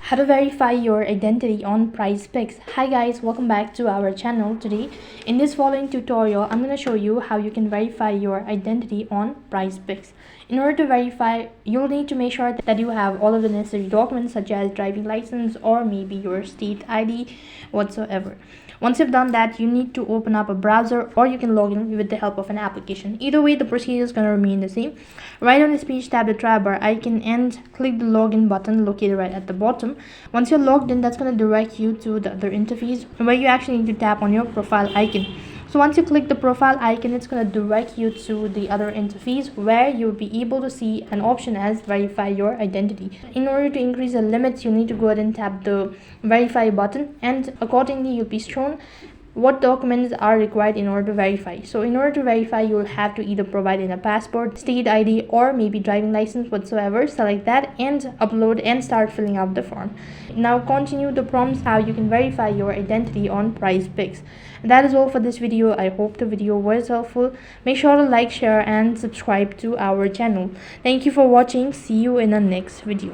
How to verify your identity on Prizepicks. Hi guys, welcome back to our channel. Today in this following tutorial I'm going to show you how you can verify your identity on Prizepicks. In order to verify, you'll need to make sure that you have all of the necessary documents such as driving license or maybe your state ID whatsoever. Once you've done that, you need to open up a browser or you can log in with the help of an application. Either way, the procedure is going to remain the same. Right on the speech tab, the try bar icon, and click the login button located right at the bottom. Once you're logged in, that's going to direct you to the other interface where you actually need to tap on your profile icon. So once you click the profile icon, it's going to direct you to the other interface where you'll be able to see an option as verify your identity. In order to increase the limits, you need to go ahead and tap the verify button, and accordingly you'll be shown what documents are required in order to verify. So in order to verify, you will have to either provide in a passport, state ID, or maybe driving license whatsoever. Select that and upload and start filling out the form. Now continue the prompts how you can verify your identity on Prizepicks. That is all for this video. I hope the video was helpful. Make sure to like, share, and subscribe to our channel. Thank you for watching. See you in the next video.